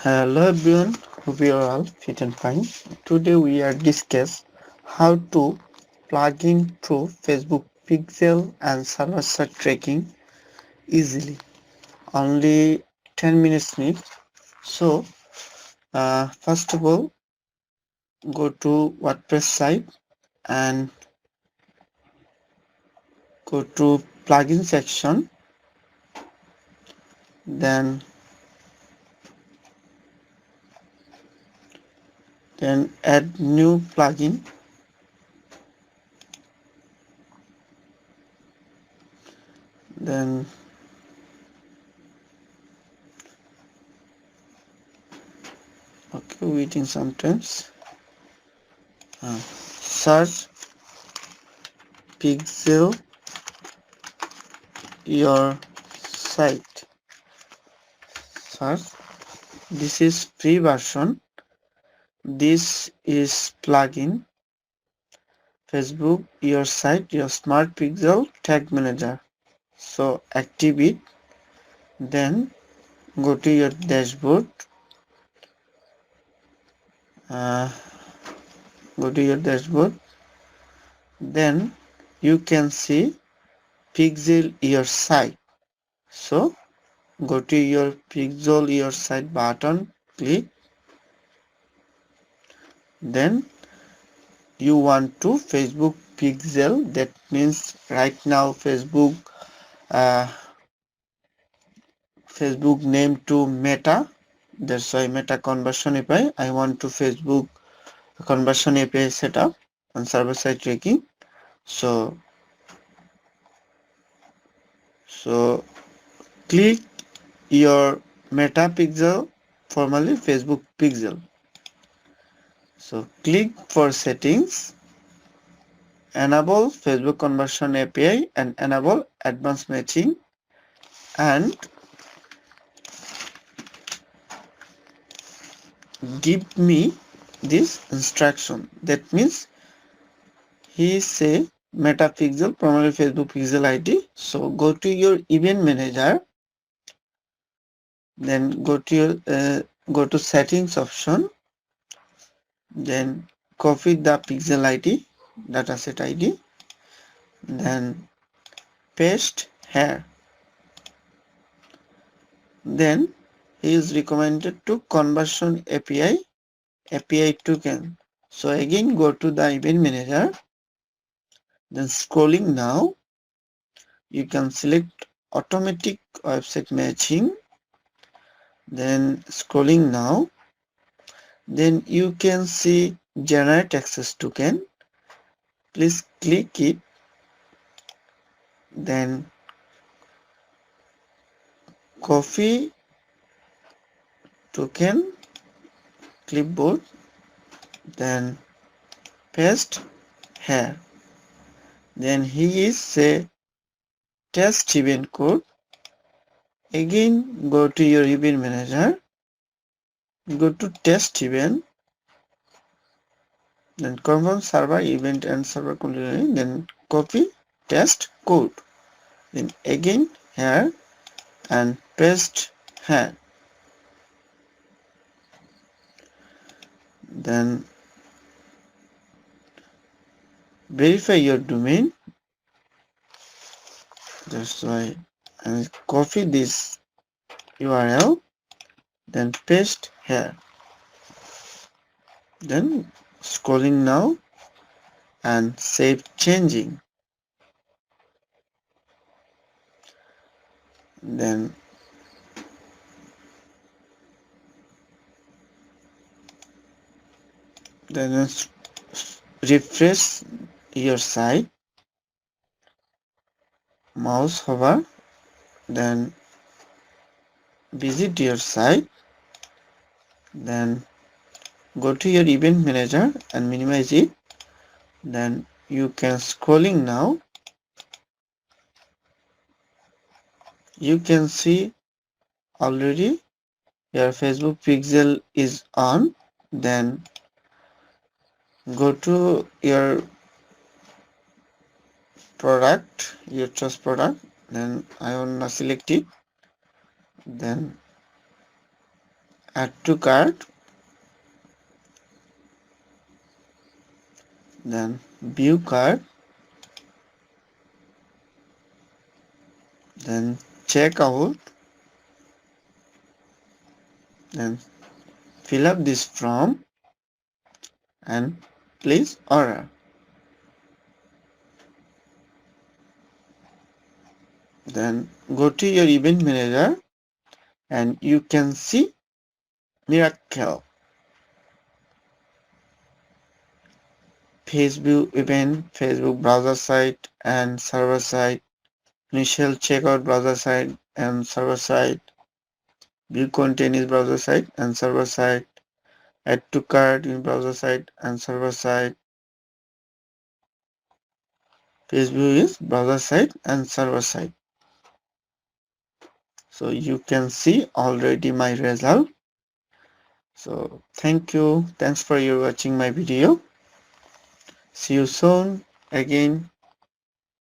Hello everyone, hope you are all fit and fine. Today we are discuss how to plug in through Facebook Pixel and server-side tracking easily. Only 10 minutes need. So first of all, go to WordPress site and go to plugin section. Then add new plugin. Then waiting sometimes. Search Pixel your site. Search. This is free version. This is plugin. Facebook your site, your smart pixel tag manager. So active it. Then go to your dashboard. Go to your dashboard. Then you can see pixel your site. So go to your pixel your site button. Click. Then you want to Facebook pixel. That means right now Facebook name to Meta. That's why Meta conversion API. I want to Facebook conversion API setup and server side tracking. So click your Meta pixel, formerly Facebook pixel. So click for settings, enable Facebook conversion API and enable advanced matching, and give me this instruction. That means he say Meta pixel, primarily Facebook pixel ID. So go to your event manager, then go to your go to settings option, then copy the pixel ID, dataset ID, then paste here. Then he is recommended to conversion API token. So again go to the event manager, then scrolling now you can select automatic website matching, then scrolling now, then you can see generate access token. Please click it, then copy token clipboard, then paste here. Then he is say test event code. Again go to your event manager, go to test event, then confirm server event and server continuity, then copy test code, then again here and paste here. Then verify your domain. That's why I copy this URL, then paste here. Then scrolling now and save changing. Then refresh your site, mouse hover, then visit your site, then go to your event manager and minimize it. Then you can scrolling now, you can see already your Facebook pixel is on. Then go to your product, your choice product, then I wanna select it, then add to cart, then view cart, then check out, then fill up this form and place order. Then go to your event manager and you can see miracle. Facebook event, Facebook browser site and server side, initial checkout browser side and server side, view content is browser side and server side, add to cart in browser side and server side, Facebook is browser side and server side. So you can see already my result. So thank you. Thanks for your watching my video. See you soon again.